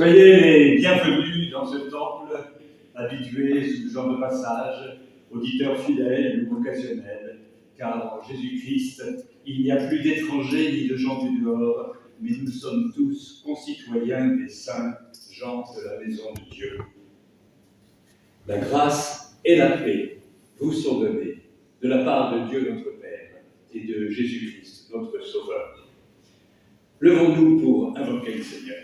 Soyez les bienvenus dans ce temple, habitués sous le genre de passage, auditeurs fidèles ou occasionnels, car en Jésus-Christ, il n'y a plus d'étrangers ni de gens du dehors, mais nous sommes tous concitoyens des saints gens de la maison de Dieu. La grâce et la paix vous sont données de la part de Dieu notre Père et de Jésus-Christ notre Sauveur. Levons-nous pour invoquer le Seigneur.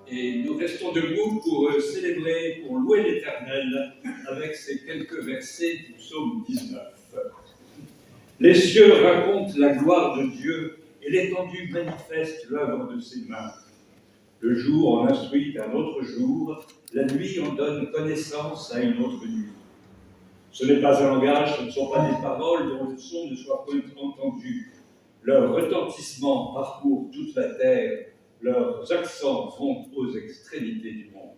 Et nous restons debout pour célébrer, pour louer l'Éternel avec ces quelques versets du psaume 19. Les cieux racontent la gloire de Dieu et l'étendue manifeste l'œuvre de ses mains. Le jour en instruit un autre jour, la nuit en donne connaissance à une autre nuit. Ce n'est pas un langage, ce ne sont pas des paroles dont le son ne soit point entendu. Leur retentissement parcourt toute la terre, leurs accents vont aux extrémités du monde.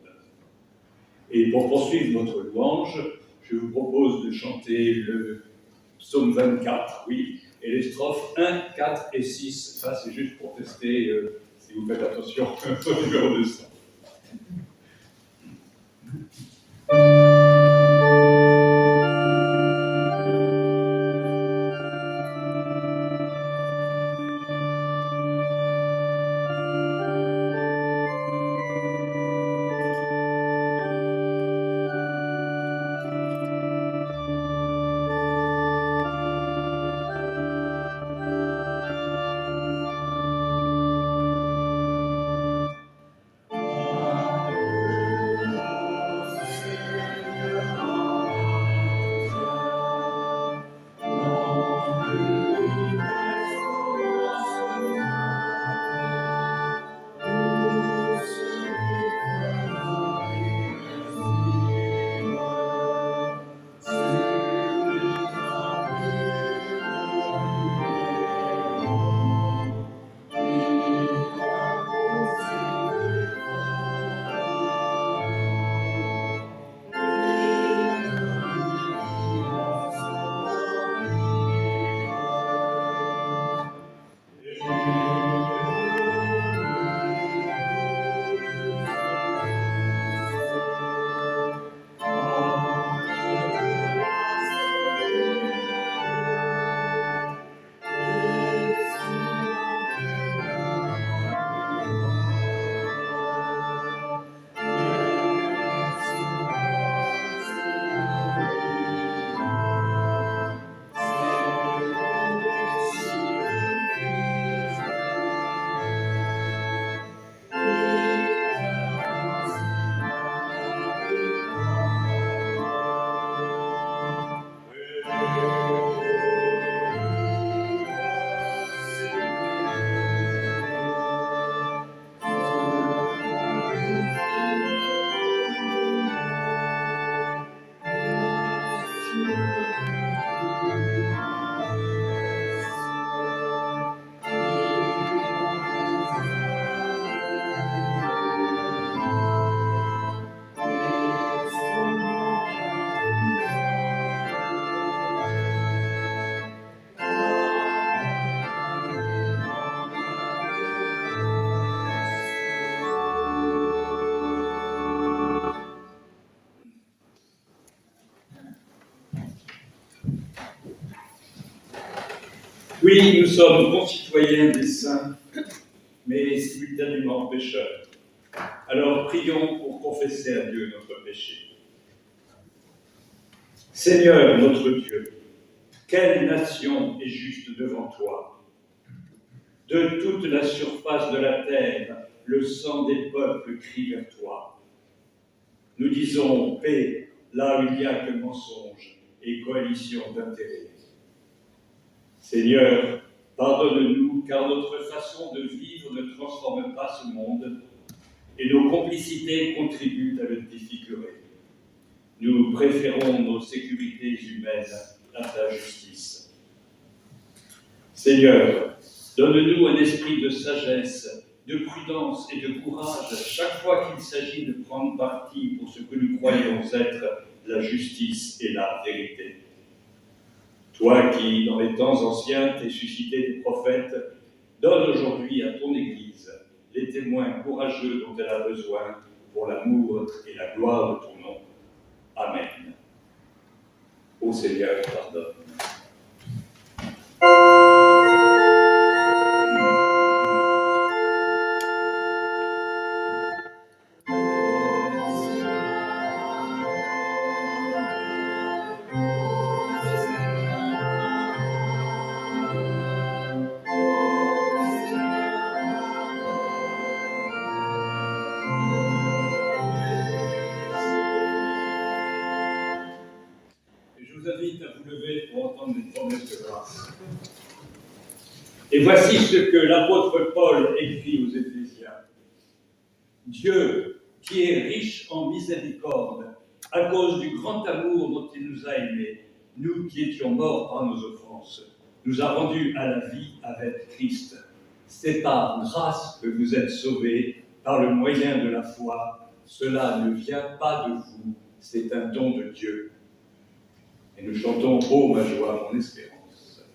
Et pour poursuivre notre louange, je vous propose de chanter le psaume 24, oui, et les strophes 1, 4 et 6. Ça, c'est juste pour tester, si vous faites attention, au numéro de son. Oui, nous sommes concitoyens des saints, mais simultanément pécheurs. Alors prions pour confesser à Dieu notre péché. Seigneur notre Dieu, quelle nation est juste devant toi? De toute la surface de la terre, le sang des peuples crie vers toi. Nous disons paix là où il n'y a que mensonge et coalition d'intérêts. Seigneur, pardonne-nous, car notre façon de vivre ne transforme pas ce monde et nos complicités contribuent à le défigurer. Nous préférons nos sécurités humaines à ta justice. Seigneur, donne-nous un esprit de sagesse, de prudence et de courage chaque fois qu'il s'agit de prendre parti pour ce que nous croyons être la justice et la vérité. Toi qui, dans les temps anciens, t'es suscité des prophètes, donne aujourd'hui à ton Église les témoins courageux dont elle a besoin pour l'amour et la gloire de ton nom. Amen. Ô Seigneur, pardonne. Je vous invite à vous lever pour entendre les promesses de grâce. Et voici ce que l'apôtre Paul écrit aux Éphésiens. Dieu, qui est riche en miséricorde, à cause du grand amour dont il nous a aimés, nous qui étions morts par nos offenses, nous a rendus à la vie avec Christ. C'est par grâce que vous êtes sauvés, par le moyen de la foi. Cela ne vient pas de vous, c'est un don de Dieu. Et nous chantons « Ô ma joie, mon espérance ».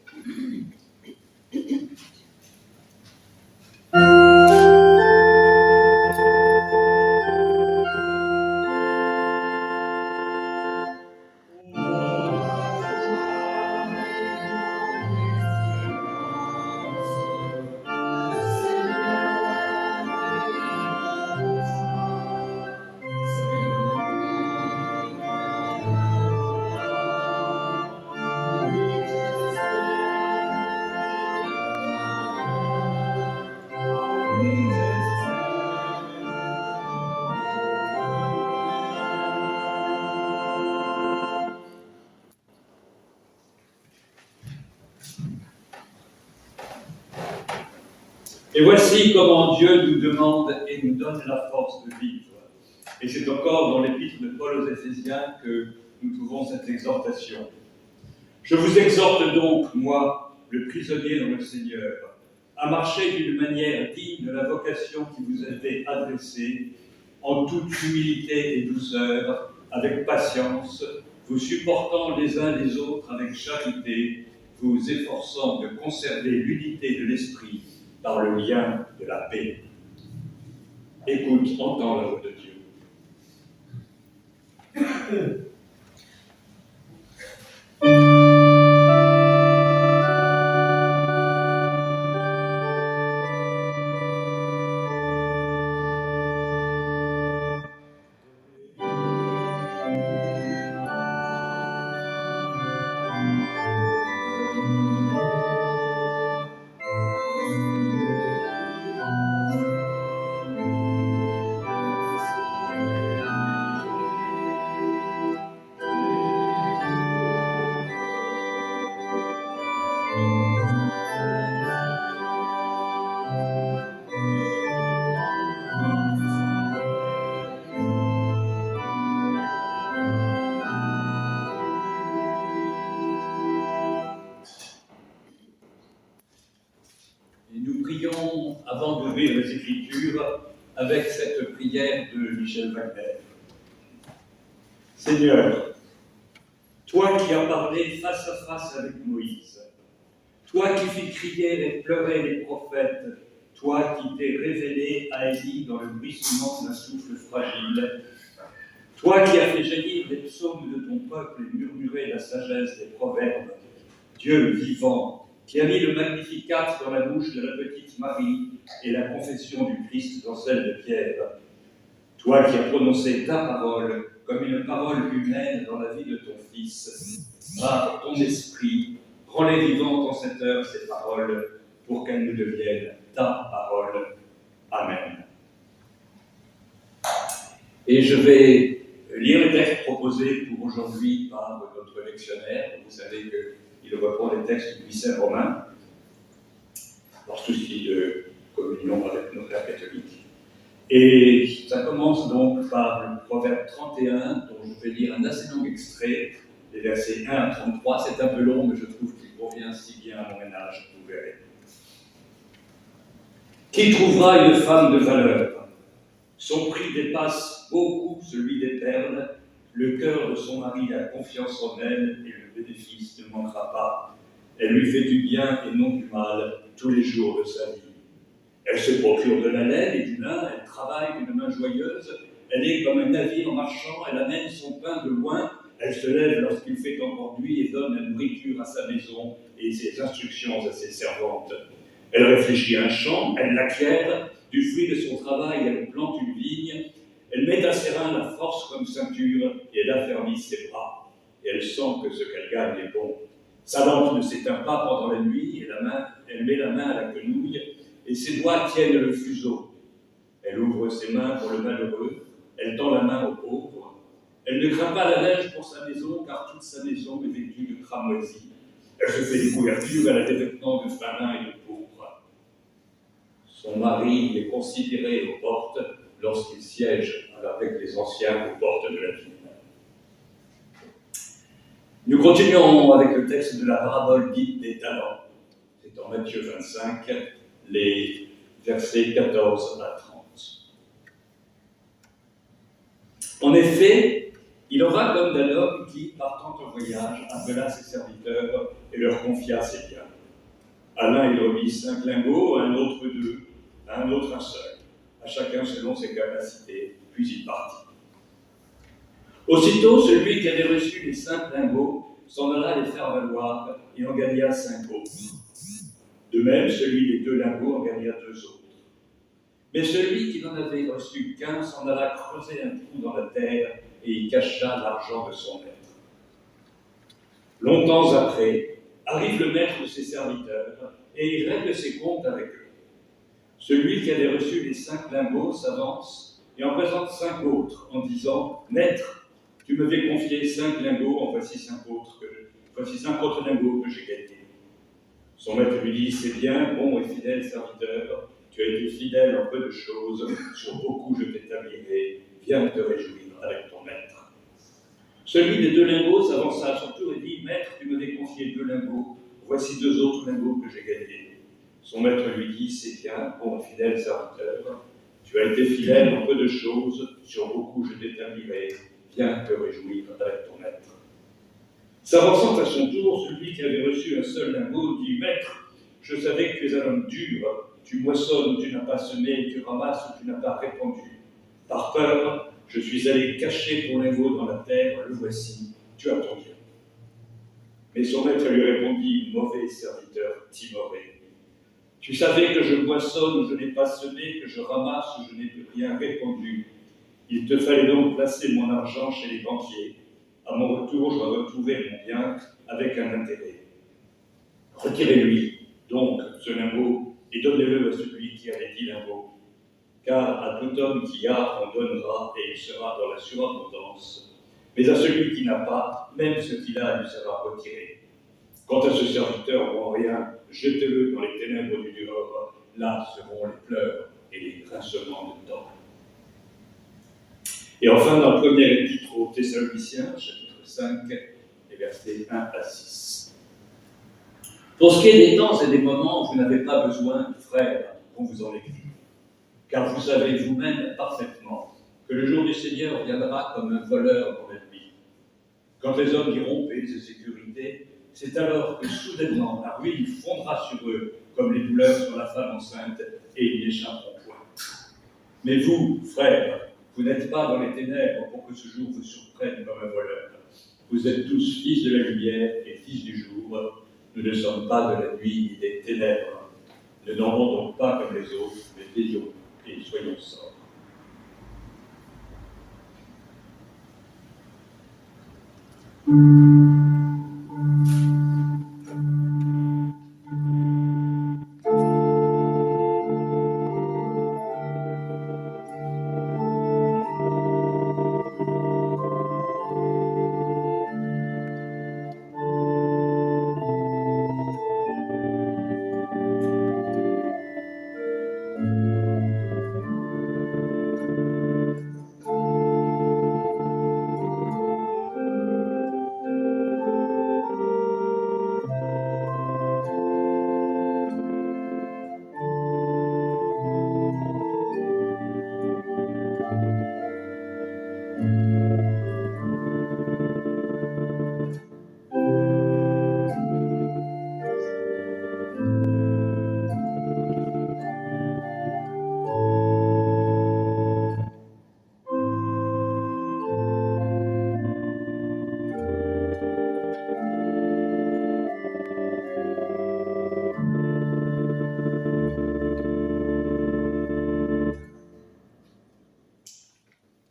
Et voici comment Dieu nous demande et nous donne la force de vivre. Et c'est encore dans l'épître de Paul aux Éphésiens que nous trouvons cette exhortation. Je vous exhorte donc, moi, le prisonnier dans le Seigneur, à marcher d'une manière digne de la vocation qui vous a été adressée, en toute humilité et douceur, avec patience, vous supportant les uns les autres avec charité, vous efforçant de conserver l'unité de l'esprit par le lien de la paix. Écoute, entends la voix de Dieu. Et nous prions, avant d'ouvrir les Écritures, avec cette prière de Michel Wagner. Seigneur, toi qui as parlé face à face avec Moïse, toi qui fis crier et pleurer les prophètes, toi qui t'es révélé à Élie dans le bruissement d'un souffle fragile, toi qui as fait jaillir les psaumes de ton peuple et murmurer la sagesse des proverbes, Dieu vivant, qui a mis le Magnificat dans la bouche de la petite Marie et la confession du Christ dans celle de Pierre. Toi qui as prononcé ta parole comme une parole humaine dans la vie de ton Fils, par ton esprit, rends-les vivantes en cette heure ces paroles pour qu'elles nous deviennent ta parole. Amen. Et je vais lire le texte proposé pour aujourd'hui par notre lectionnaire. Vous savez qu'il reprend les textes du Saint Romain, par souci de communion avec nos frères catholiques. Et ça commence donc par le proverbe 31, dont je vais lire un assez long extrait, les versets 1 à 33. C'est un peu long, mais je trouve qu'il convient si bien à mon ménage, vous verrez. Qui trouvera une femme de valeur? Son prix dépasse beaucoup celui des perles. Le cœur de son mari a confiance en elle et le bénéfice ne manquera pas. Elle lui fait du bien et non du mal tous les jours de sa vie. Elle se procure de la laine et du lin, elle travaille d'une main joyeuse, elle est comme un navire marchand, elle amène son pain de loin, elle se lève lorsqu'il fait encore nuit et donne la nourriture à sa maison et ses instructions à ses servantes. Elle réfléchit à un champ, elle l'acquiert, du fruit de son travail, elle plante une vigne, elle met à ses reins la force comme ceinture et elle affermit ses bras. Et elle sent que ce qu'elle gagne est bon. Sa lampe ne s'éteint pas pendant la nuit et elle met la main à la quenouille et ses doigts tiennent le fuseau. Elle ouvre ses mains pour le malheureux, elle tend la main aux pauvres. Elle ne craint pas la neige pour sa maison, car toute sa maison est vêtue de cramoisie. Elle se fait des couvertures, elle a des vêtements de fin lin et de pourpre. Son mari est considéré aux portes lorsqu'il siège avec les anciens aux portes de la ville. Nous continuons avec le texte de la parabole dite des talents. C'est en Matthieu 25, les versets 14 à 30. En effet, il en va comme d'un homme qui, partant en voyage, appela ses serviteurs et leur confia ses biens. À l'un, il remit 5 lingots, à un autre 2, à un autre un seul, à chacun selon ses capacités, puis il partit. Aussitôt, celui qui avait reçu les 5 lingots s'en alla les faire valoir et en gagna 5 autres. De même, celui des 2 lingots en gagna 2 autres. Mais celui qui n'en avait reçu qu'un s'en alla creuser un trou dans la terre et y cacha l'argent de son maître. Longtemps après, arrive le maître de ses serviteurs et il règle ses comptes avec eux. Celui qui avait reçu les 5 lingots s'avance et en présente 5 autres en disant « Maître, tu m'avais confié 5 lingots, en voici 5 autres lingots que j'ai gagnés. » Son maître lui dit « C'est bien, bon et fidèle serviteur, tu as été fidèle en peu de choses, sur beaucoup je t'établirai, viens te réjouir avec ton maître. » Celui des 2 lingots s'avança à son tour et dit « Maître, tu m'avais confié 2 lingots, voici 2 autres lingots que j'ai gagnés. » Son maître lui dit « C'est bien, bon et fidèle serviteur, tu as été fidèle en peu de choses, sur beaucoup je t'établirai, viens te réjouir avec ton maître. » S'avançant à son tour, celui qui avait reçu un seul lingot dit « Maître, je savais que tu es un homme dur, tu moissonnes où tu n'as pas semé, tu ramasses où tu n'as pas répandu. Par peur, je suis allé cacher ton lingot dans la terre, le voici, tu as ton bien. » Mais son maître lui répondit « Mauvais serviteur timoré, tu savais que je moissonne où je n'ai pas semé, que je ramasse où je n'ai rien répandu. Il te fallait donc placer mon argent chez les banquiers. À mon retour, je vais retrouver mon bien avec un intérêt. Retirez-lui donc ce lingot et donnez-le à celui qui a les 10 lingots. Car à tout homme qui a, on donnera et il sera dans la surabondance. Mais à celui qui n'a pas, même ce qu'il a lui sera retiré. Quant à ce serviteur en rien, jetez-le dans les ténèbres du dehors. Là seront les pleurs et les grincements de dents. Et enfin, dans le premier épître aux Thessaloniciens, chapitre 5, les versets 1 à 6. Pour ce qui est des temps et des moments, vous n'avez pas besoin, frères, qu'on vous en écrive. Car vous savez vous-même parfaitement que le jour du Seigneur viendra comme un voleur dans la nuit. Quand les hommes diront paix et sécurité, c'est alors que soudainement la ruine fondra sur eux comme les douleurs sur la femme enceinte et ils n'échapperont point. Mais vous, frères, vous n'êtes pas dans les ténèbres pour que ce jour vous surprenne comme un voleur. Vous êtes tous fils de la lumière et fils du jour. Nous ne sommes pas de la nuit ni des ténèbres. Ne dormons donc pas comme les autres, mais veillons et soyons sobres.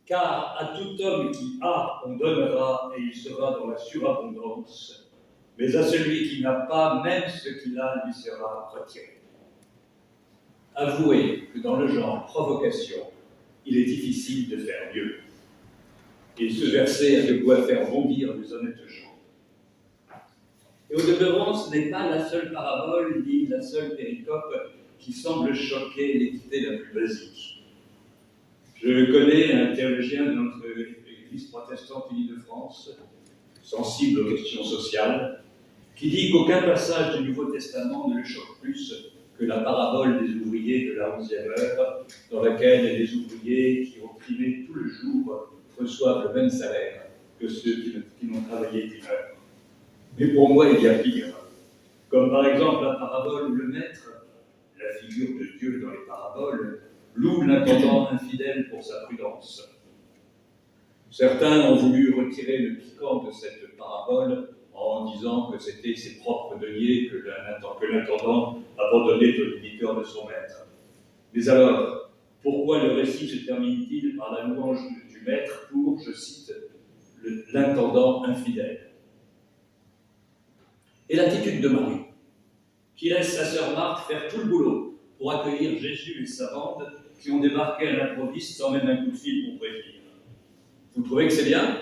Car à tout homme qui a, on donnera, et il sera dans la surabondance, mais à celui qui n'a pas, même ce qu'il a lui sera retiré. Avouez que dans le genre provocation, il est difficile de faire mieux. Et ce verset a de quoi faire bondir les honnêtes gens. Et au demeurant, ce n'est pas la seule parabole, ni la seule péricope qui semble choquer l'équité la plus basique. Je connais un théologien de notre Église protestante unie de France, sensible aux questions sociales, qui dit qu'aucun passage du Nouveau Testament ne le choque plus que la parabole des ouvriers de la 11e heure, dans laquelle les ouvriers qui ont trimé tout le jour reçoivent le même salaire que ceux qui n'ont travaillé qu'une heure. Mais pour moi, il y a pire. Comme par exemple la parabole où le maître, la figure de Dieu dans les paraboles, loue l'intendant infidèle pour sa prudence. Certains ont voulu retirer le piquant de cette parabole en disant que c'était ses propres deniers que l'intendant abandonnait au débiteur de son maître. Mais alors, pourquoi le récit se termine-t-il par la louange du maître pour, je cite, l'intendant infidèle? Et l'attitude de Marie, qui laisse sa sœur Marthe faire tout le boulot pour accueillir Jésus et sa bande qui ont débarqué à l'improviste sans même un coup de fil pour prévenir. Vous trouvez que c'est bien?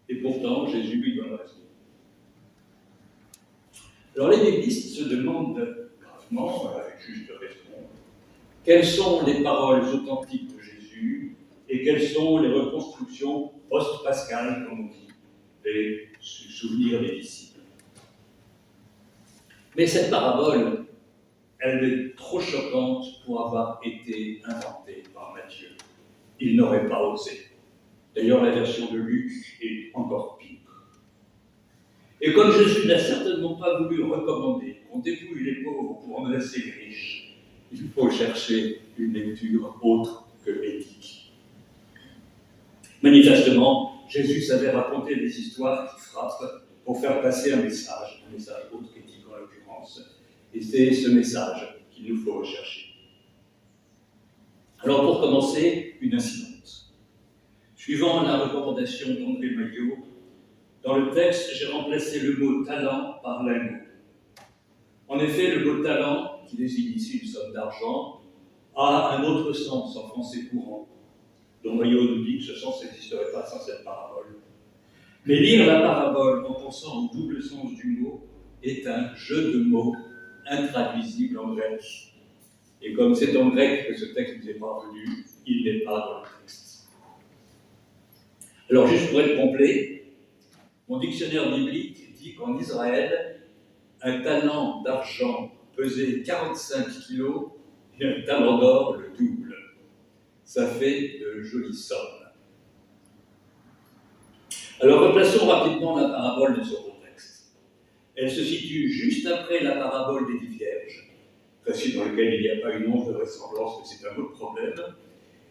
Et pourtant, Jésus lui donne raison. Alors les biblistes se demandent gravement, avec juste raison, quelles sont les paroles authentiques de Jésus et quelles sont les reconstructions post-pascales, comme on dit, des souvenirs des disciples. Mais cette parabole, elle est trop choquante pour avoir été inventée par Matthieu. Il n'aurait pas osé. D'ailleurs, la version de Luc est encore pire. Et comme Jésus n'a certainement pas voulu recommander qu'on dépouille les pauvres pour embrasser les riches, il faut chercher une lecture autre que l'éthique. Manifestement, Jésus savait raconter des histoires qui frappent pour faire passer un message autre qu'éthique en l'occurrence. Et c'est ce message qu'il nous faut rechercher. Alors pour commencer, une incidente. Suivant la recommandation d'André Maillot, dans le texte, j'ai remplacé le mot « talent » par « l'agneau ». En effet, le mot « talent », qui désigne ici une somme d'argent, a un autre sens en français courant, dont Maillot nous dit que ce sens n'existerait pas sans cette parabole. Mais lire la parabole en pensant au double sens du mot est un jeu de mots intraduisible en grec. Et comme c'est en grec que ce texte nous est parvenu, il n'est pas dans le texte. Alors, juste pour être complet, mon dictionnaire biblique dit qu'en Israël, un talent d'argent pesait 45 kilos et un talent d'or le double. Ça fait de jolies sommes. Alors, replaçons rapidement la parabole dans son contexte. Elle se situe juste après la parabole des 10 vierges, récit dans lequel il n'y a pas une once de ressemblance, mais c'est un autre problème,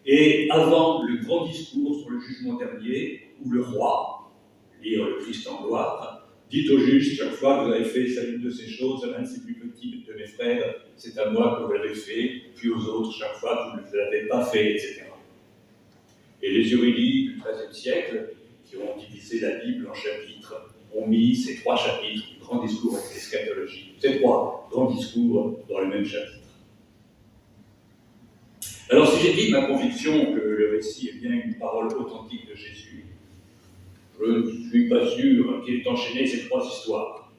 et avant le grand discours sur le jugement dernier, où le roi, lire le Christ en gloire, Dites au juste, chaque fois que vous avez fait chacune de ces choses, à l'un de ces plus petits de mes frères, c'est à moi que vous l'avez fait, puis aux autres, chaque fois que vous ne l'avez pas fait, etc. Et les juridis du XIIIe siècle, qui ont divisé la Bible en chapitres, ont mis ces 3 chapitres, du grand discours eschatologique, ces 3 grands discours dans le même chapitre. Alors, si j'ai dit ma conviction que le récit est bien une parole authentique de Jésus, je ne suis pas sûr qu'il ait enchaîné ces 3 histoires.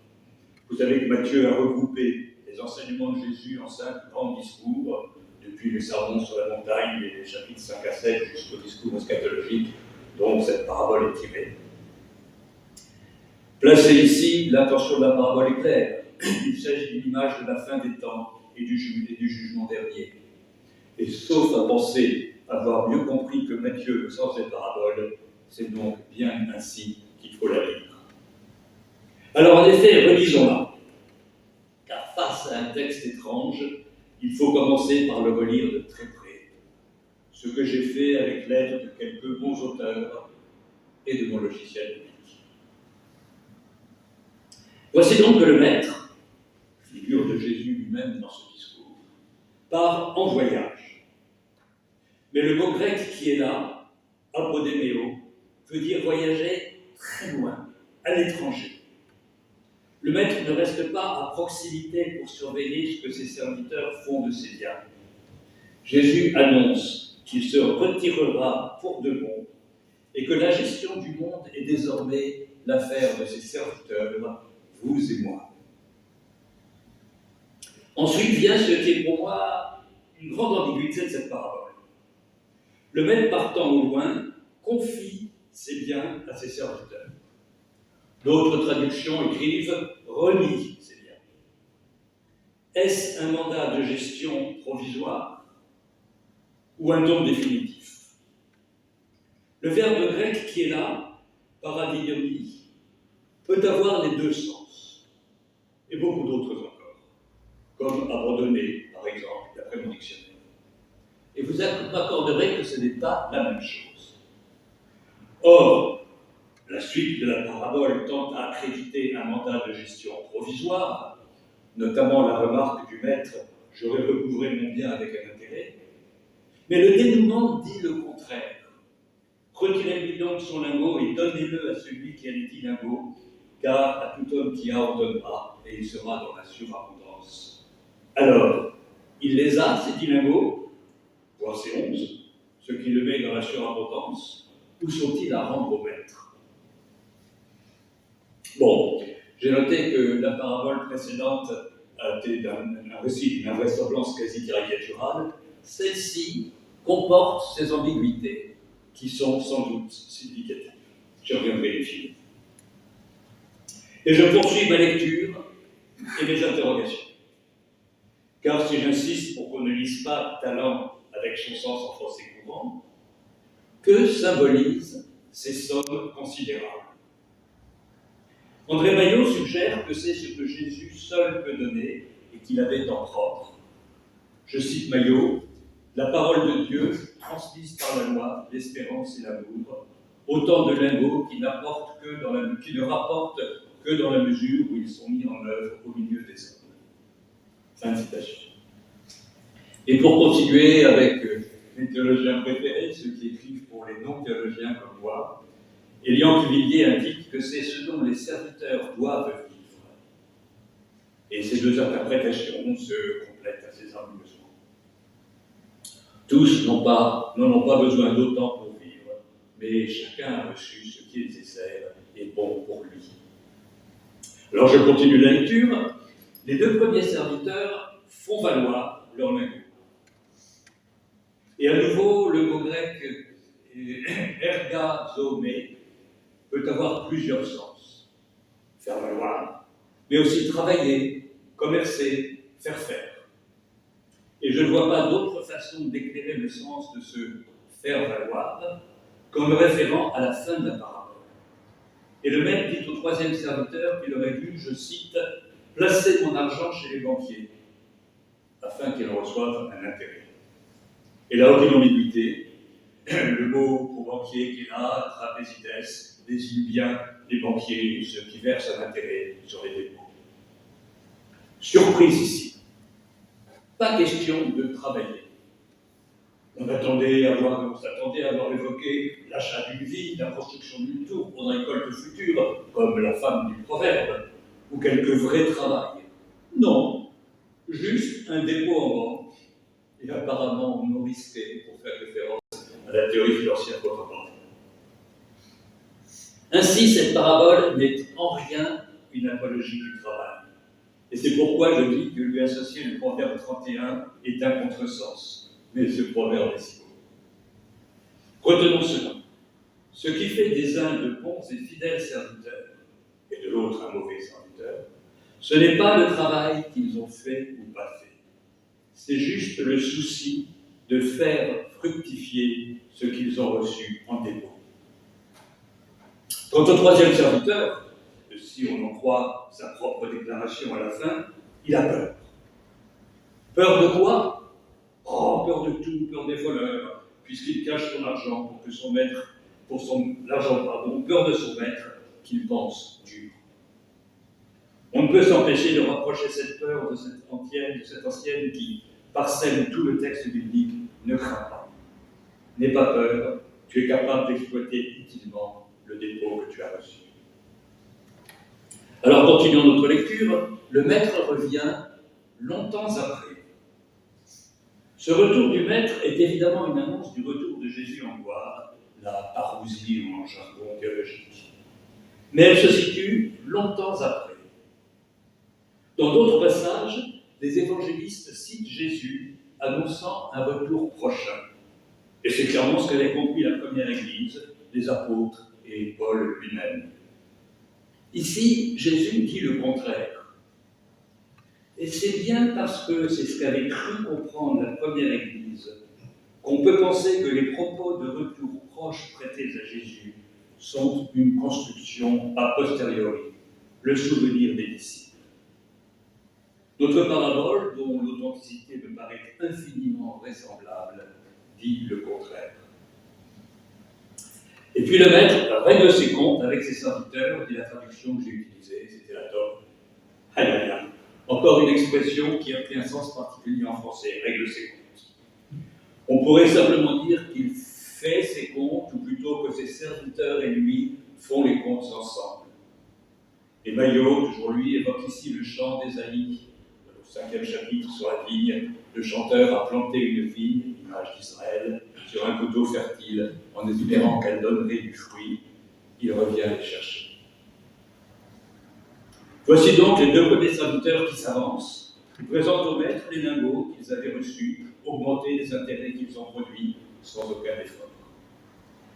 Vous savez que Matthieu a regroupé les enseignements de Jésus en 5 grands discours, depuis le sermon sur la montagne, les chapitres 5 à 7, jusqu'au discours eschatologique, dont cette parabole est tirée. Placée ici, l'intention de la parabole est claire. Il s'agit d'une image de la fin des temps et du jugement dernier. Et sauf à penser avoir mieux compris que Matthieu le sens des paraboles, c'est donc bien ainsi qu'il faut la lire. Alors en effet, relisons-la. Car face à un texte étrange, il faut commencer par le relire de très près. Ce que j'ai fait avec l'aide de quelques bons auteurs et de mon logiciel biblique. Voici donc que le Maître, figure de Jésus lui-même dans ce discours, part en voyage. Mais le mot grec qui est là, apodéméo, veut dire voyager très loin, à l'étranger. Le Maître ne reste pas à proximité pour surveiller ce que ses serviteurs font de ses biens. Jésus annonce qu'il se retirera pour de bon et que la gestion du monde est désormais l'affaire de ses serviteurs, vous et moi. Ensuite vient ce qui est pour moi une grande ambiguïté de cette parabole. Le Maître partant au loin confie ses biens à ses serviteurs. D'autres traductions écrivent « renie ses biens ». Est-ce un mandat de gestion provisoire ou un don définitif? Le verbe grec qui est là, paradidomie, peut avoir les 2 sens, et beaucoup d'autres encore, comme abandonner, par exemple, d'après mon dictionnaire. Et vous m'accorderez que ce n'est pas la même chose. Or, la suite de la parabole tente à accréditer un mandat de gestion provisoire, notamment la remarque du Maître « j'aurais recouvré mon bien avec un intérêt », mais le dénouement dit le contraire. Retirez-lui donc son lingot et donnez-le à celui qui a les 10 lingots, car à tout homme qui a, on donnera, et il sera dans la surabondance. Alors, il les a, ces 10 lingots, voire ces 11, ce qui le met dans la surabondance, ou sont-ils à rendre au Maître? Bon, j'ai noté que la parabole précédente a été un récit d'une invraisemblance quasi caricaturale. Celle-ci comporte ces ambiguïtés qui sont sans doute significatives. Je reviendrai dessus. Et je poursuis ma lecture et mes interrogations. Car si j'insiste pour qu'on ne lise pas talent avec son sens en français courant, que symbolisent ces sommes considérables? André Maillot suggère que c'est ce que Jésus seul peut donner et qu'il avait en propre. Je cite Maillot, « La parole de Dieu, transmise par la loi, l'espérance et l'amour, autant de lingots qui ne rapportent que dans la mesure où ils sont mis en œuvre au milieu des hommes. » Fin de citation. Et pour continuer avec mes théologiens préférés, ceux qui écrivent pour les non-théologiens comme moi, Élian Cuvillier indique que c'est ce dont les serviteurs doivent vivre. Et ces 2 interprétations se complètent assez harmonieusement. Tous n'en ont pas besoin d'autant pour vivre, mais chacun a reçu ce qui est nécessaire et bon pour lui. Alors je continue la lecture. Les 2 premiers serviteurs font valoir leur lingot. Et à nouveau, le mot grec ergazomé peut avoir plusieurs sens. Faire valoir, mais aussi travailler, commercer, faire faire. Et je ne vois pas d'autre façon d'éclairer le sens de ce faire valoir qu'en me référant à la fin de la parabole. Et le Maître dit au 3e serviteur qu'il aurait dû, je cite, « placer mon argent chez les banquiers, afin qu'il reçoive un intérêt. » Et là, aucune ambiguïté, le mot pour banquier qui est là, trapézites, désigne bien les banquiers, ceux qui versent un intérêt sur les dépôts. Surprise ici. Pas question de travailler. On s'attendait à avoir évoqué l'achat d'une ville, la construction d'une tour pour une récolte future, comme la femme du proverbe, ou quelque vrai travail. Non, juste un dépôt en banque, et apparemment non risqué pour faire référence à la théorie financière contemporaine. Ainsi, cette parabole n'est en rien une apologie du travail. Et c'est pourquoi je dis que lui associer le proverbe 31 est un contresens. Mais ce proverbe est si beau. Retenons cela. Ce qui fait des uns de bons et fidèles serviteurs, et de l'autre un mauvais serviteur, ce n'est pas le travail qu'ils ont fait ou pas fait. C'est juste le souci de faire fructifier ce qu'ils ont reçu en dépôt. Quant au troisième serviteur, si on en croit sa propre déclaration à la fin, il a peur. Peur de quoi? Oh, peur de tout, peur des voleurs, puisqu'il cache son argent pour que son maître, peur de son maître qu'il pense dur. On ne peut s'empêcher de rapprocher cette peur de cette ancienne qui parcelle tout le texte biblique. Ne crains pas. N'aie pas peur, tu es capable d'exploiter utilement le dépôt que tu as reçu. Alors, continuons notre lecture. Le maître revient longtemps après. Ce retour du maître est évidemment une annonce du retour de Jésus en gloire, la parousie en jargon théologique. Mais elle se situe longtemps après. Dans d'autres passages, les évangélistes citent Jésus annonçant un retour prochain. Et c'est clairement ce qu'avait compris la première Église, les apôtres et Paul lui-même. Ici, Jésus dit le contraire. Et c'est bien parce que c'est ce qu'avait cru comprendre la première Église qu'on peut penser que les propos de retour proche prêtés à Jésus sont une construction a posteriori, le souvenir des disciples. Notre parabole, dont l'authenticité me paraît infiniment vraisemblable, dit le contraire. Et puis le maître règle ses comptes avec ses serviteurs, dit la traduction que j'ai utilisée, c'était la tome. Aïe aïe aïe. Encore une expression qui a pris un sens particulier en français, règle ses comptes. On pourrait simplement dire qu'il fait ses comptes, ou plutôt que ses serviteurs et lui font les comptes ensemble. Et Maillot, toujours lui, évoque ici le chant d'Ésaïe, au 5e chapitre sur la vigne. Le chanteur a planté une vigne, image d'Israël, sur un coteau fertile, en espérant qu'elle donnerait du fruit. Il revient les chercher. Voici donc les deux premiers serviteurs qui s'avancent. Ils présentent au maître les lingots qu'ils avaient reçus, augmentés des intérêts qu'ils ont produits, sans aucun effort.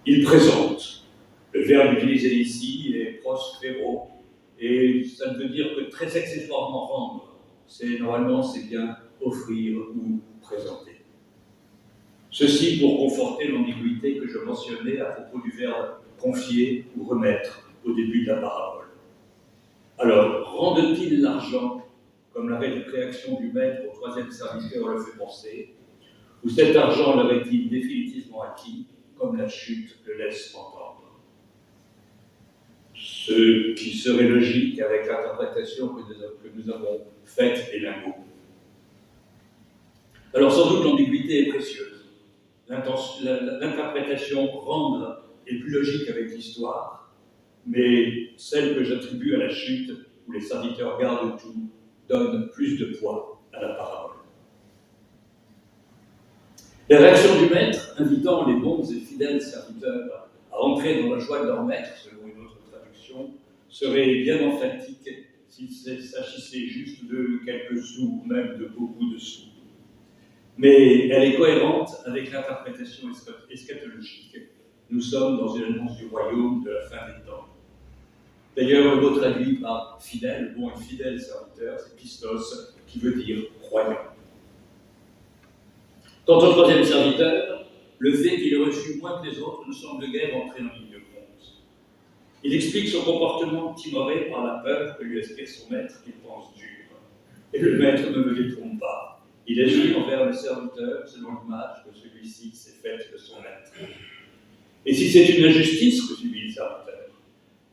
Ils présentent. Le verbe utilisé ici est prospero, et ça ne veut dire que très accessoirement rendre. Normalement, c'est bien offrir ou présenter. Ceci pour conforter l'ambiguïté que je mentionnais à propos du verbe confier ou remettre au début de la parabole. Alors, rendent-ils l'argent, comme la réaction du maître au troisième serviteur le fait penser, ou cet argent leur est-il définitivement acquis, comme la chute le laisse entendre? Ce qui serait logique avec l'interprétation que nous avons faite des lingots. Alors sans doute l'ambiguïté est précieuse. L'interprétation rendre est plus logique avec l'histoire, mais celle que j'attribue à la chute, où les serviteurs gardent tout, donne plus de poids à la parabole. La réaction du maître, invitant les bons et fidèles serviteurs à entrer dans la joie de leur maître, selon une autre traduction, serait bien emphatique s'il s'agissait juste de quelques sous, ou même de beaucoup de sous. Mais elle est cohérente avec l'interprétation eschatologique. Nous sommes dans une annonce du royaume de la fin des temps. D'ailleurs, le mot traduit par fidèle, bon et fidèle serviteur, c'est pistos, qui veut dire croyant. Quant au troisième serviteur, le fait qu'il ait reçu moins que les autres ne semble guère entrer en ligne de compte. Il explique son comportement timoré par la peur que lui inspire son maître qu'il pense dur. Et le maître ne me détrompe pas. Il agit envers le serviteur selon l'image que celui-ci s'est faite de son maître. Et si c'est une injustice que subit le serviteur,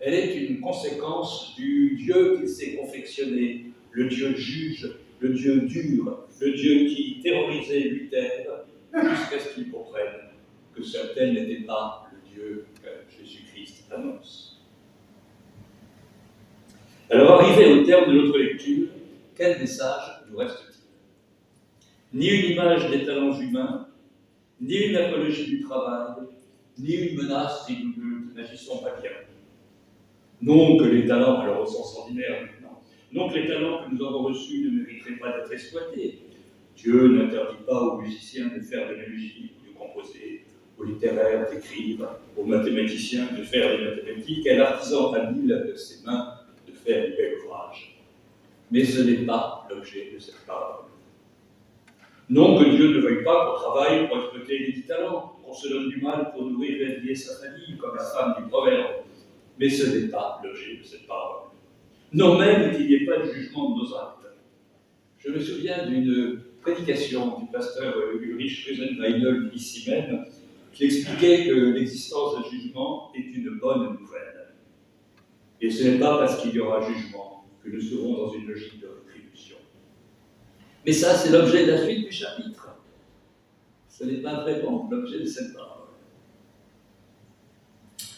Elle est une conséquence du Dieu qu'il s'est confectionné, le Dieu juge, le Dieu dur, le Dieu qui terrorisait Luther jusqu'à ce qu'il comprenne que ce tel n'était pas le Dieu que Jésus-Christ annonce. Alors, arrivé au terme de notre lecture, quel message nous reste-t-il? Ni une image des talents humains, ni une apologie du travail, ni une menace si nous n'agissons pas bien. Non que les talents, alors au sens ordinaire maintenant, non que les talents que nous avons reçus ne mériteraient pas d'être exploités. Dieu n'interdit pas aux musiciens de faire de la musique, de composer, aux littéraires d'écrire, aux mathématiciens de faire des mathématiques, à l'artisan habile de ses mains de faire du bel ouvrage. Mais ce n'est pas l'objet de cette parole. Non que Dieu ne veuille pas qu'on travaille pour exploiter les 10 talents, qu'on se donne du mal pour nourrir et élever sa famille, comme la femme du proverbe. Mais ce n'est pas l'objet de cette parole. Non même qu'il n'y ait pas de jugement de nos actes. Je me souviens d'une prédication du pasteur Ulrich Rosenweinel ici même, qui expliquait que l'existence d'un jugement est une bonne nouvelle. Et ce n'est pas parce qu'il y aura jugement que nous serons dans une logique de rétribution. Mais ça, c'est l'objet de la suite du chapitre. Ce n'est pas vraiment l'objet de cette parole.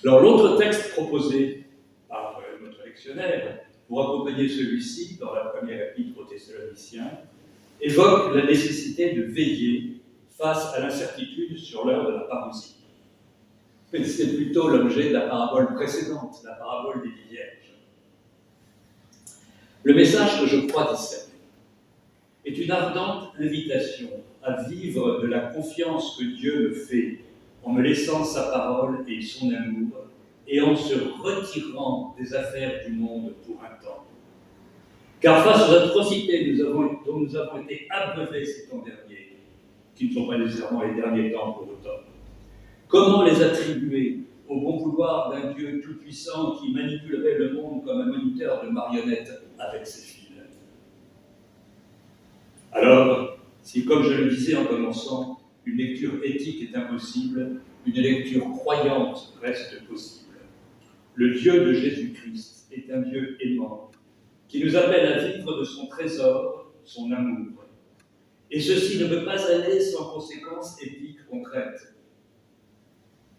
Alors, l'autre texte proposé par notre lectionnaire, pour accompagner celui-ci dans la première épître aux Thessaloniciens, évoque la nécessité de veiller face à l'incertitude sur l'heure de la parousie. Mais c'est plutôt l'objet de la parabole précédente, la parabole des 10 vierges. Le message que je crois discerner est une ardente invitation à vivre de la confiance que Dieu me fait en me laissant sa parole et son amour et en se retirant des affaires du monde pour un temps. Car face aux atrocités dont nous avons été abreuvés ces temps derniers, qui ne sont pas nécessairement les derniers temps pour autant, comment les attribuer au bon vouloir d'un Dieu tout-puissant qui manipulerait le monde comme un moniteur de marionnettes avec ses fils? Alors, si, comme je le disais en commençant, une lecture éthique est impossible, une lecture croyante reste possible. Le Dieu de Jésus-Christ est un Dieu aimant, qui nous appelle à vivre de son trésor, son amour. Et ceci ne peut pas aller sans conséquences éthiques concrètes.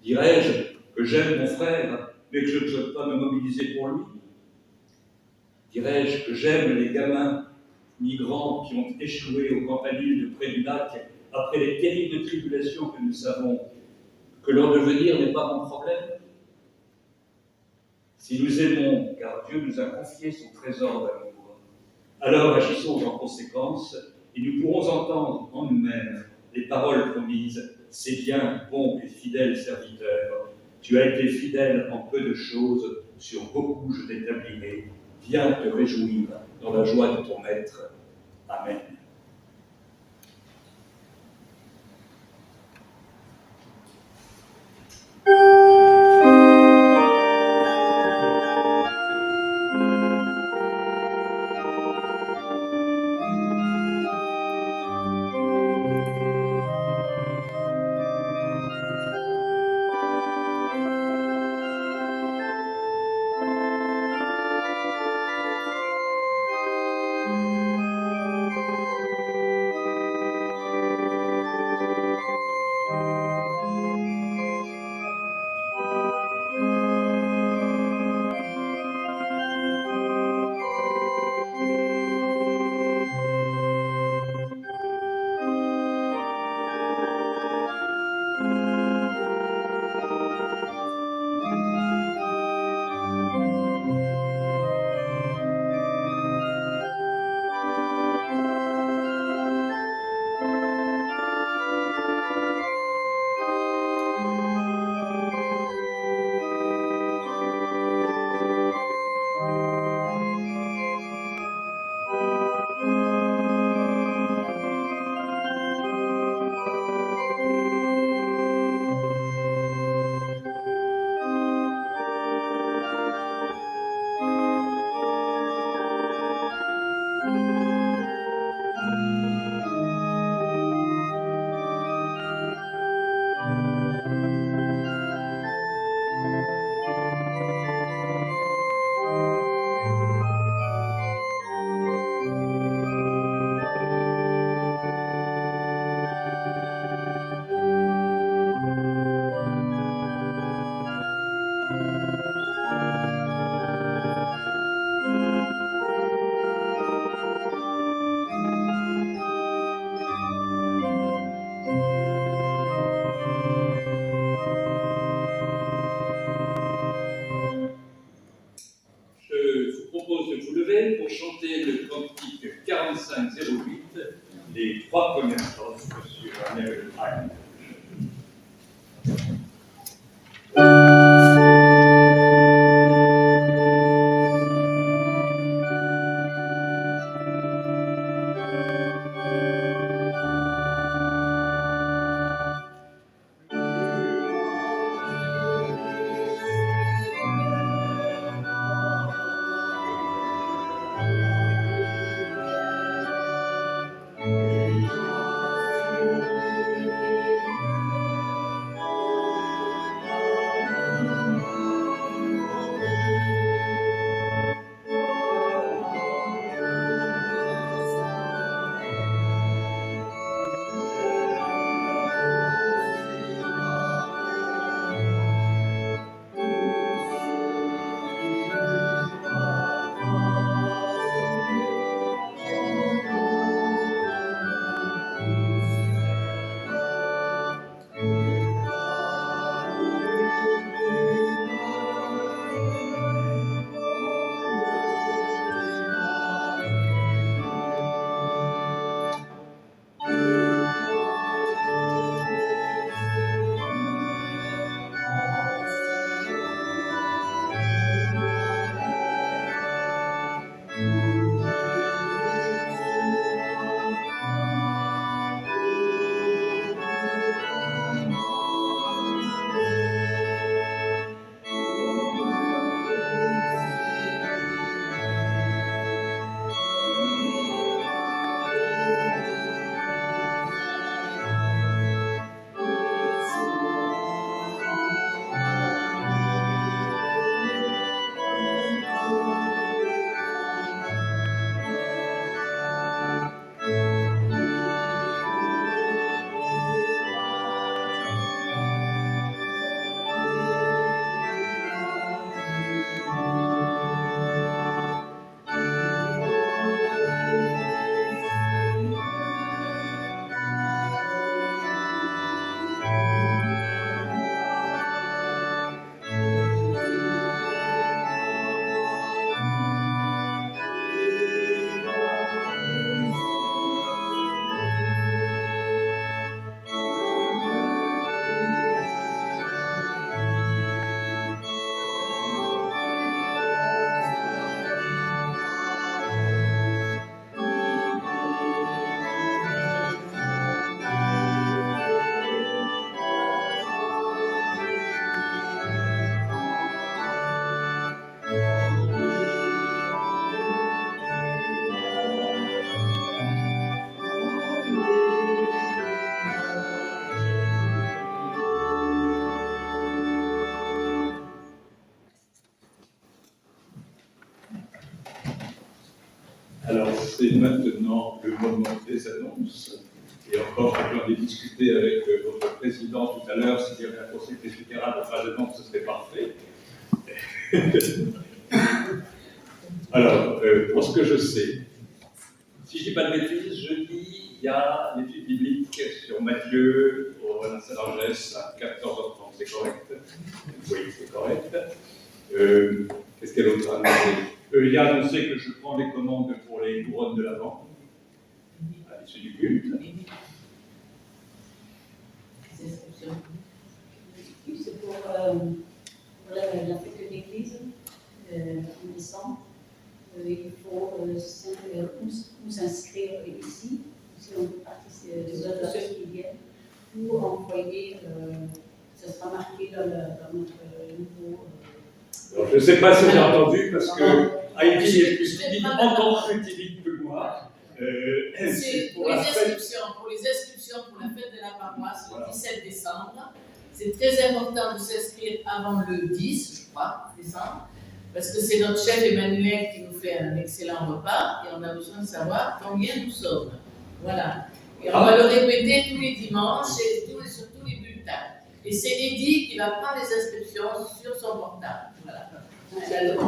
Dirais-je que j'aime mon frère, mais que je ne souhaite pas me mobiliser pour lui? Dirais-je que j'aime les gamins migrants qui ont échoué au campanile de près du lac après les terribles tribulations que nous savons, que leur devenir n'est pas mon problème? Si nous aimons, car Dieu nous a confié son trésor d'amour, alors agissons en conséquence et nous pourrons entendre en nous-mêmes les paroles promises. C'est bien, bon et fidèle serviteur, tu as été fidèle en peu de choses, sur beaucoup je t'établirai. Viens te réjouir dans la joie de ton maître. Amen. vous lever pour chanter le cantique 4508, les 3 premières phrases sur Annel Haim. Alors, c'est maintenant le moment des annonces. Et encore, j'en ai discuté avec votre président tout à l'heure. S'il y avait un conseil presbytéral de phase d'annonce, ce serait parfait. Alors, pour ce que je sais, si je ne dis pas de bêtises, jeudi, il y a l'étude biblique sur Matthieu au Saint-Angès à 14h30. C'est correct? Oui, c'est correct. Qu'est-ce qu'il y a d'autre à annoncer? Il a annoncé que je prends les commandes pour les couronnes de l'Avent à l'issue du culte. C'est pour la fête de l'église en décembre. Il faut nous s'inscrire ici, si on participe des autres qui viennent, ou envoyer, ça sera marqué dans notre nouveau. Alors, je ne sais pas si j'ai entendu, parce que Heidi est plus timide, encore plus timide que moi. C'est pour les inscriptions pour la fête de la paroisse, voilà. Le 17 décembre. C'est très important de s'inscrire avant le 10, je crois, décembre, parce que c'est notre chef Emmanuel qui nous fait un excellent repas et on a besoin de savoir combien nous sommes. Voilà. Et on va le répéter tous les dimanches et sur tous les bulletins. Et c'est Eddy qui va prendre les inscriptions sur son portable. Voilà. On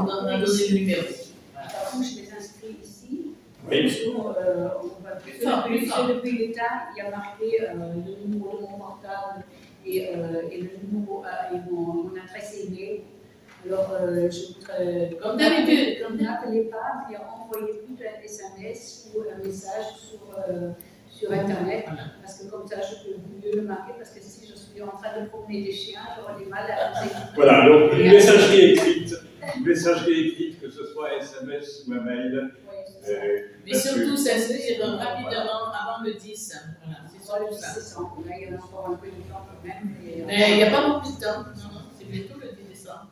a donné le numéro. Voilà. Par contre, je les inscris ici. Oui. Depuis l'État, il y a marqué le numéro de mon portable et le numéro et mon adresse email. Alors, je voudrais, Comme d'habitude, n'appelez pas, mais envoyez plutôt un SMS ou un message sur Internet, parce que comme ça, je peux mieux le marquer, parce que si je suis en train de promener des chiens, j'aurai du mal à vous écouter. Voilà, donc une messagerie écrite, que ce soit SMS ou un mail. Oui, mais surtout s'inscrire rapidement avant le 10. Voilà, c'est surtout ça. Là, il y en a encore un peu de temps quand même. Mais il n'y a pas beaucoup de temps. Non, c'est bientôt le 10 décembre.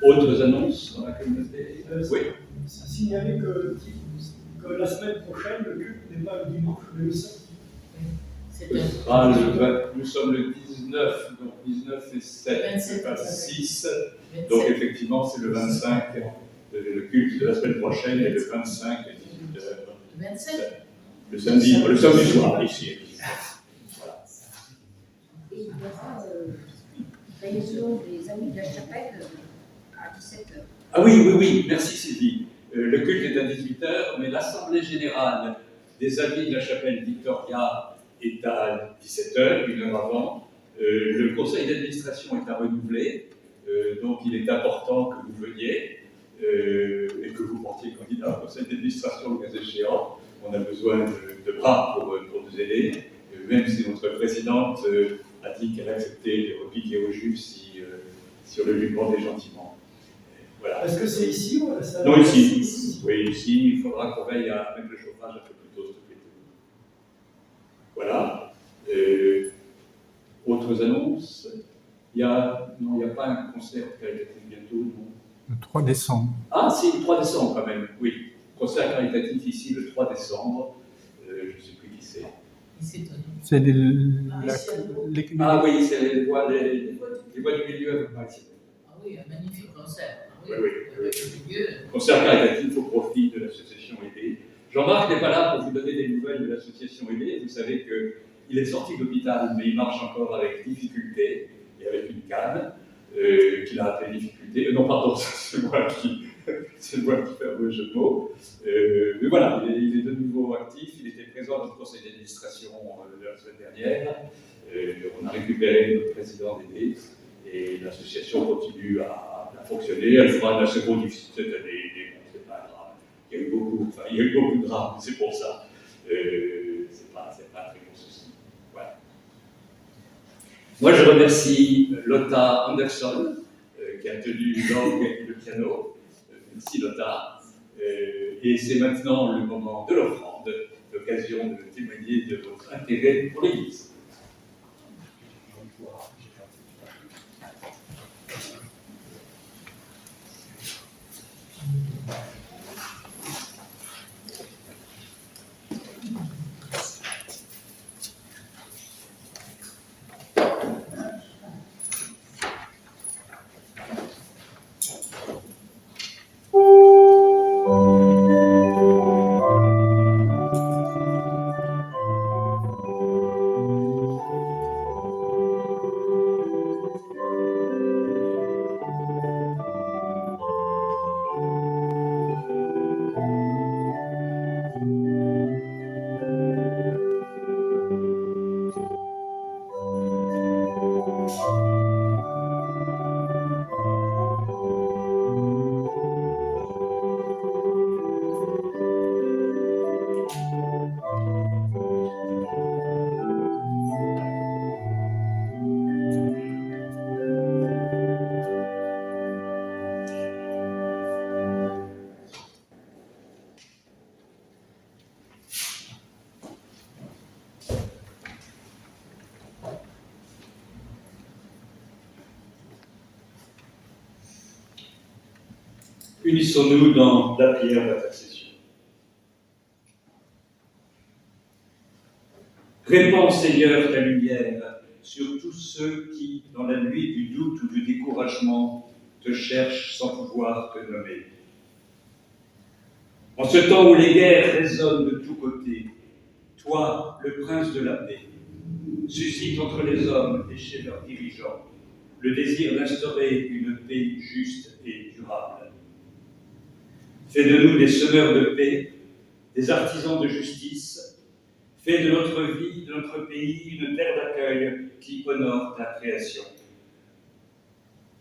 Autres annonces dans la communauté? Oui. C'est signalé que la semaine prochaine, le culte n'est pas le dimanche, mais le samedi. Nous sommes le 19, donc 19 et 7, 27, 6. Donc effectivement, c'est le 25, le culte de la semaine prochaine, et le 25 à 18h. Le 27? Le samedi soir, ici. Voilà. Et il y aura réunion des amis de la chapelle à 17h. Ah oui, merci Sylvie. Le culte est à 18h, mais l'Assemblée générale des amis de la chapelle Victoria est à 17h, une heure avant. Le conseil d'administration est à renouveler, donc il est important que vous veniez et que vous portiez candidat au conseil d'administration le cas échéant. On a besoin de bras pour nous aider, même si notre présidente a dit qu'elle acceptait de repiquer au jus si on le lui demandait gentiment. Voilà. Est-ce que c'est ici ou à la salle? Non, ici. Oui, ici, il faudra qu'on veille à mettre le chauffage un peu plus tôt. Voilà. Autres annonces? Il n'y a pas un concert caritatif bientôt, non? Le 3 décembre. Ah, si, le 3 décembre quand même, oui. Concert caritatif ici le 3 décembre. Je ne sais plus qui c'est. C'est Ah oui, c'est les voix du milieu. Ah oui, un magnifique concert. Oui. Concert caritatif au profit de l'association aidée. Jean-Marc n'est pas là pour vous donner des nouvelles de l'association aidée. Vous savez qu'il est sorti de l'hôpital, mais il marche encore avec difficulté et avec une canne qu'il a appelée difficulté. Non, pardon, c'est moi qui fais un beau jeu de mots. Mais voilà, il est de nouveau actif. Il était présent dans le conseil d'administration la semaine dernière. On a récupéré notre président aidé et l'association continue à fonctionner. Elle fera de la seconde cette année, mais bon, c'est pas grave. Il y a eu beaucoup de drames, c'est pour ça. C'est pas un très gros souci. Voilà. Moi, je remercie Lotta Anderson, qui a tenu l'orgue et le piano. Merci Lotta. Et c'est maintenant le moment de l'offrande, l'occasion de témoigner de votre intérêt pour l'Église. Unissons-nous dans la prière d'intercession. Répands, Seigneur, ta lumière sur tous ceux qui, dans la nuit du doute ou du découragement, te cherchent sans pouvoir te nommer. En ce temps où les guerres résonnent de tous côtés, toi, le prince de la paix, suscite entre les hommes et chez leurs dirigeants le désir d'instaurer une paix juste et durable. Fais de nous des semeurs de paix, des artisans de justice. Fais de notre vie, de notre pays, une terre d'accueil qui honore ta création.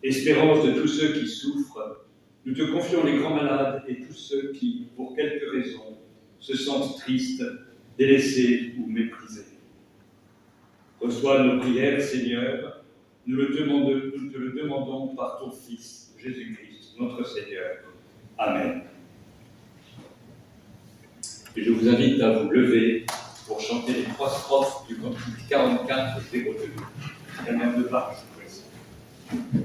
espérance de tous ceux qui souffrent, nous te confions les grands malades et tous ceux qui, pour quelque raison, se sentent tristes, délaissés ou méprisés. Reçois nos prières, Seigneur, nous te le demandons par ton Fils, Jésus-Christ, notre Seigneur. Amen. Et je vous invite à vous lever pour chanter les 3 strophes du cantique 44 des retenues. La mère de Bach, je vous prie.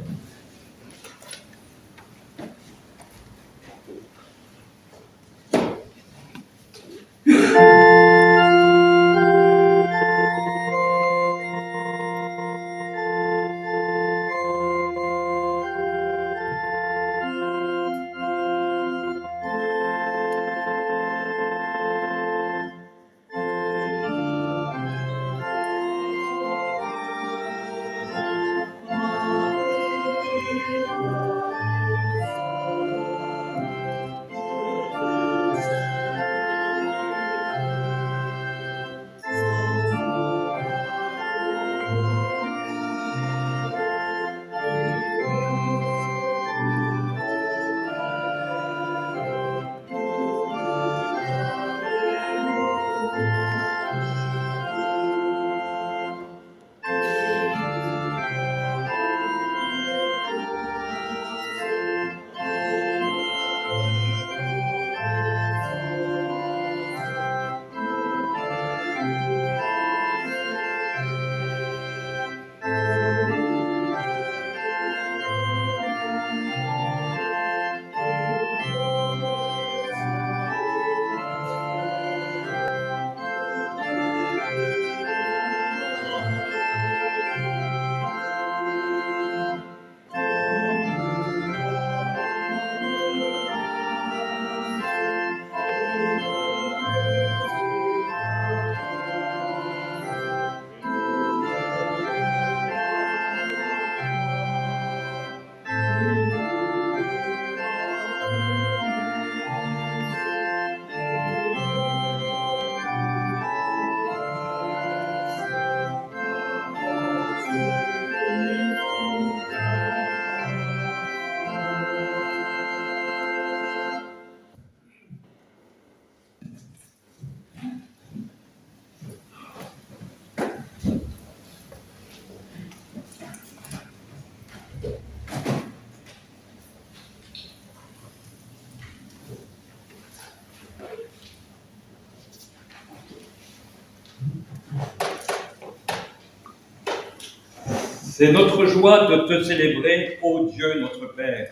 C'est notre joie de te célébrer, ô Dieu notre Père,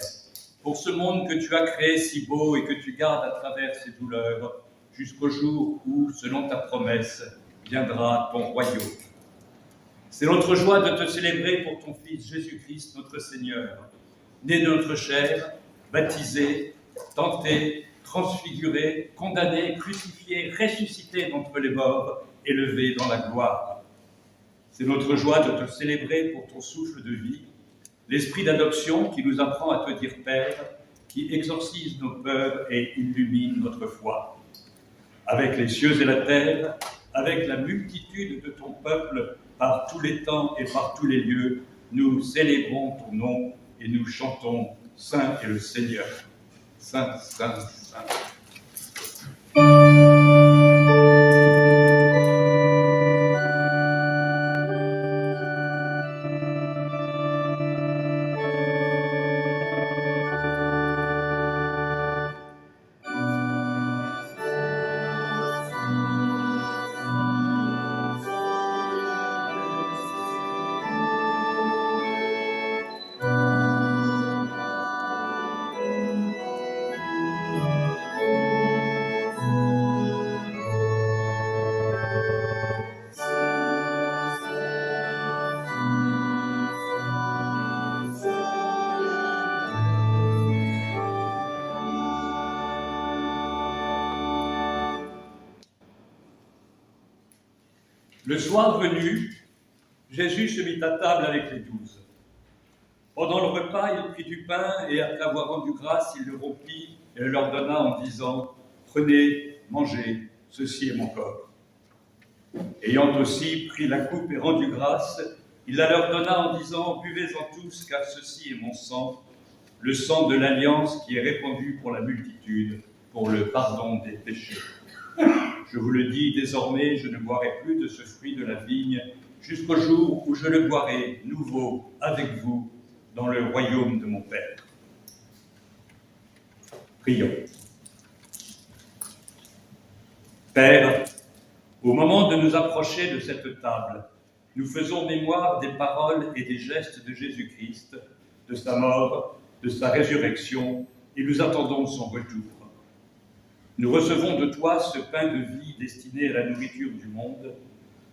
pour ce monde que tu as créé si beau et que tu gardes à travers ses douleurs, jusqu'au jour où, selon ta promesse, viendra ton royaume. C'est notre joie de te célébrer pour ton Fils Jésus-Christ, notre Seigneur, né de notre chair, baptisé, tenté, transfiguré, condamné, crucifié, ressuscité d'entre les morts, élevé dans la gloire. C'est notre joie de te célébrer pour ton souffle de vie, l'esprit d'adoption qui nous apprend à te dire Père, qui exorcise nos peurs et illumine notre foi. Avec les cieux et la terre, avec la multitude de ton peuple, par tous les temps et par tous les lieux, nous célébrons ton nom et nous chantons « Saint est le Seigneur, Saint, Saint, Saint ». Le soir venu, Jésus se mit à table avec les 12. Pendant le repas, il prit du pain et après avoir rendu grâce, il le rompit et le leur donna en disant « Prenez, mangez, ceci est mon corps. » Ayant aussi pris la coupe et rendu grâce, Il la leur donna en disant « Buvez-en tous, car ceci est mon sang, le sang de l'alliance qui est répandu pour la multitude, pour le pardon des péchés. Je vous le dis, désormais, je ne boirai plus de ce fruit de la vigne, jusqu'au jour où je le boirai nouveau avec vous dans le royaume de mon Père. » Prions. Père, au moment de nous approcher de cette table, nous faisons mémoire des paroles et des gestes de Jésus-Christ, de sa mort, de sa résurrection, et nous attendons son retour. Nous recevons de toi ce pain de vie destiné à la nourriture du monde.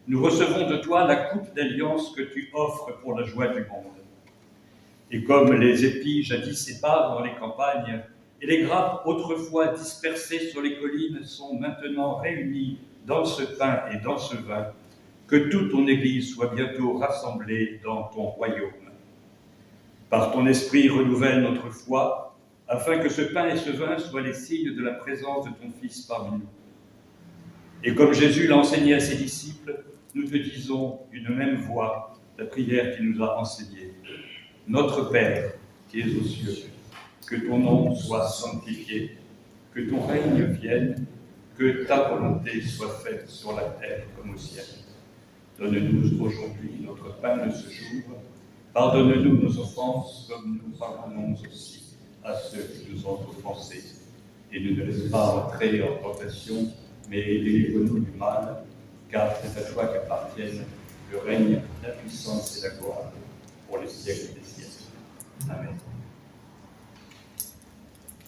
Nous recevons de toi la coupe d'alliance que tu offres pour la joie du monde. Et comme les épis jadis épars dans les campagnes, et les grappes autrefois dispersées sur les collines sont maintenant réunies dans ce pain et dans ce vin, que toute ton Église soit bientôt rassemblée dans ton royaume. Par ton esprit, renouvelle notre foi, afin que ce pain et ce vin soient les signes de la présence de ton Fils parmi nous. Et comme Jésus l'a enseigné à ses disciples, nous te disons d'une même voix la prière qu'il nous a enseignée. Notre Père, qui es aux cieux, que ton nom soit sanctifié, que ton règne vienne, que ta volonté soit faite sur la terre comme au ciel. Donne-nous aujourd'hui notre pain de ce jour. Pardonne-nous nos offenses comme nous pardonnons aussi à ceux qui nous ont offensés. Et ne nous laisse pas entrer en tentation, mais délivre-nous du mal, car c'est à toi qu'appartiennent le règne, la puissance et la gloire pour les siècles des siècles. Amen.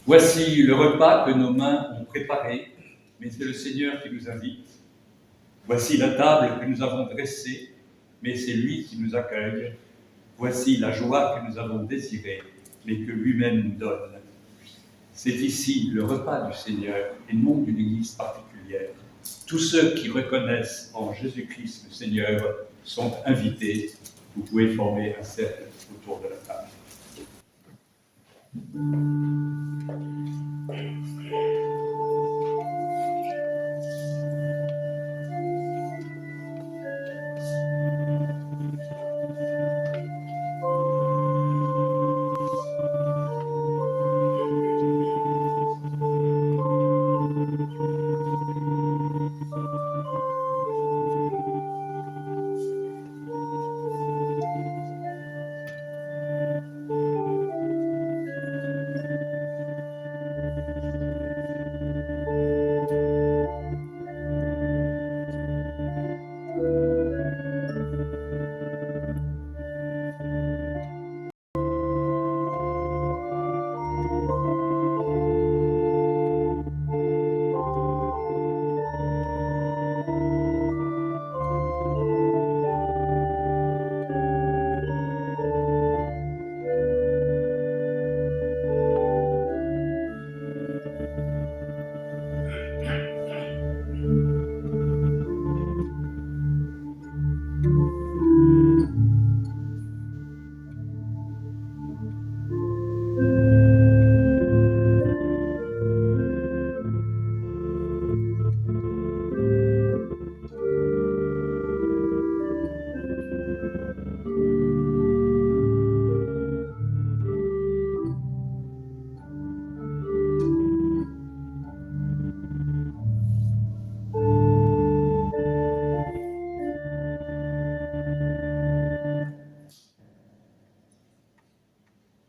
Voici le repas que nos mains ont préparé, mais c'est le Seigneur qui nous invite. Voici la table que nous avons dressée, mais c'est lui qui nous accueille. Voici la joie que nous avons désirée, mais que lui-même nous donne. C'est ici le repas du Seigneur et non d'une Église particulière. Tous ceux qui reconnaissent en Jésus-Christ le Seigneur sont invités. Vous pouvez former un cercle autour de la table.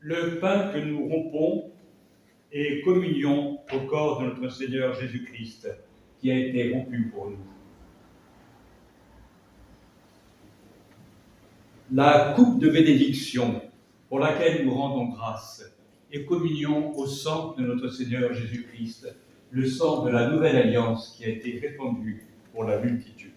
Le pain que nous rompons est communion au corps de notre Seigneur Jésus-Christ, qui a été rompu pour nous. La coupe de bénédiction, pour laquelle nous rendons grâce, est communion au sang de notre Seigneur Jésus-Christ, le sang de la nouvelle alliance qui a été répandu pour la multitude.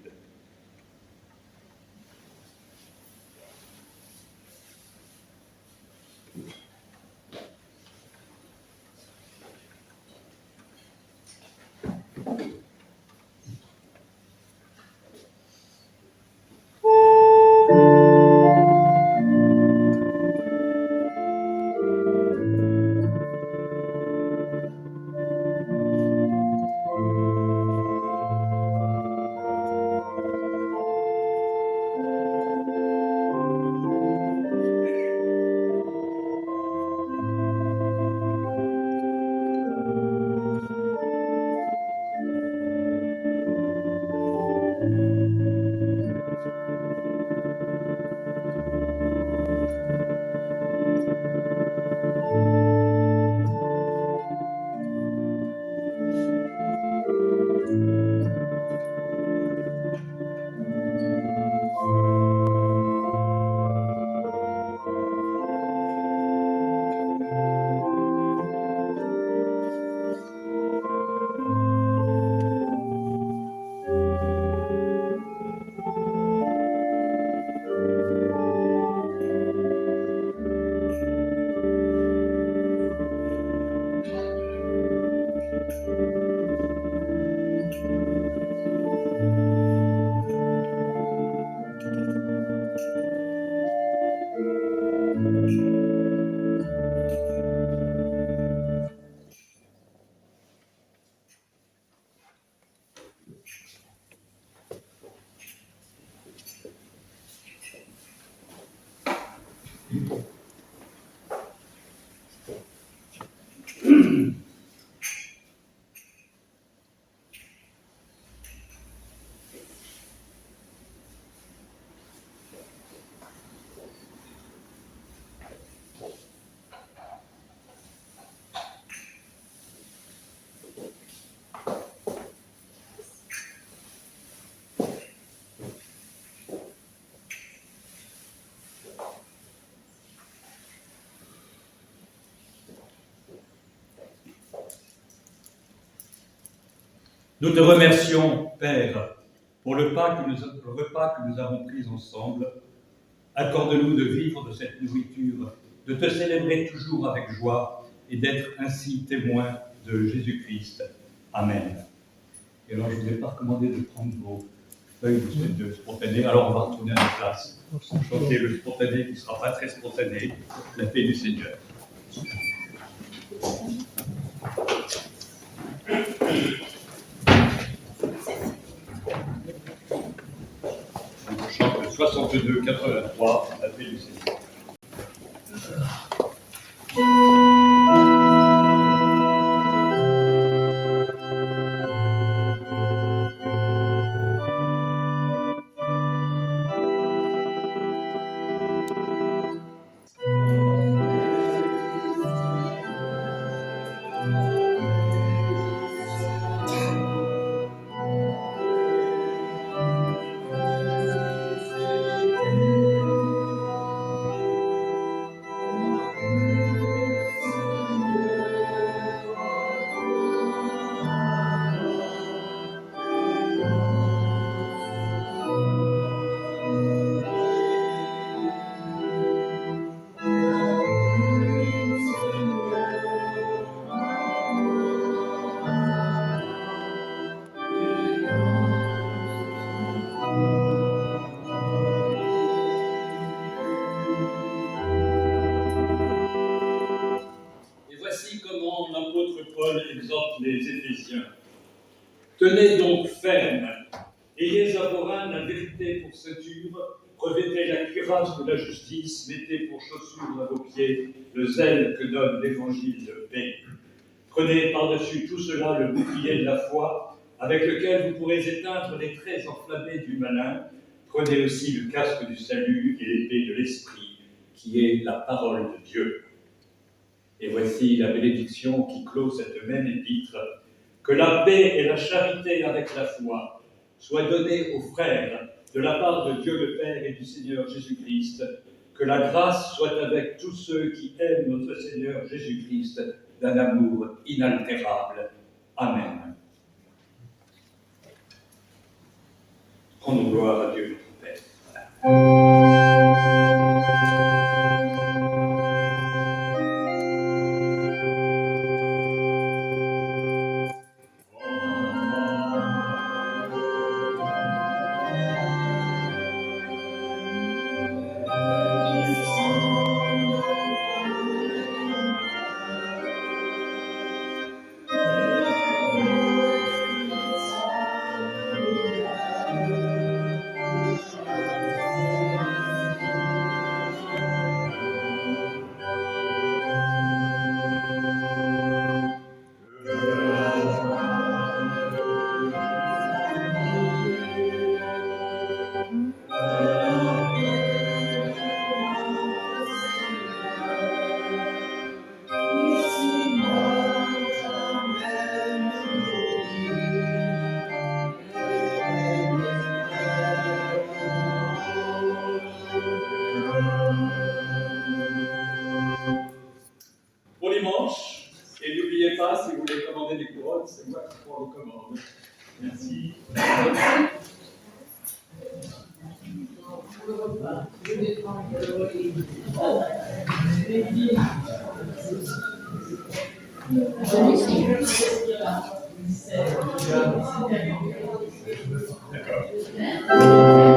Nous te remercions, Père, pour le repas que nous avons pris ensemble. Accorde-nous de vivre de cette nourriture, de te célébrer toujours avec joie et d'être ainsi témoins de Jésus-Christ. Amen. Et alors, je ne vous ai pas recommandé de prendre vos feuilles de spontané. Alors, on va retourner à la classe pour chanter le spontané qui ne sera pas très spontané, la paix du Seigneur. On chante le 62-83, la paix du Seigneur. Les Éphésiens. Tenez donc ferme, ayez à vos reins la vérité pour ceinture, revêtez la cuirasse de la justice, mettez pour chaussures à vos pieds le zèle que donne l'évangile de paix. Prenez par-dessus tout cela le bouclier de la foi, avec lequel vous pourrez éteindre les traits enflammés du malin. Prenez aussi le casque du salut et l'épée de l'esprit, qui est la parole de Dieu. Et voici la bénédiction qui clôt cette même épître. Que la paix et la charité avec la foi soient données aux frères de la part de Dieu le Père et du Seigneur Jésus-Christ. Que la grâce soit avec tous ceux qui aiment notre Seigneur Jésus-Christ d'un amour inaltérable. Amen. Rendons gloire à Dieu notre Père. Bon dimanche, et n'oubliez pas, si vous voulez commander des couronnes, c'est moi qui prends vos commandes. Merci. D'accord.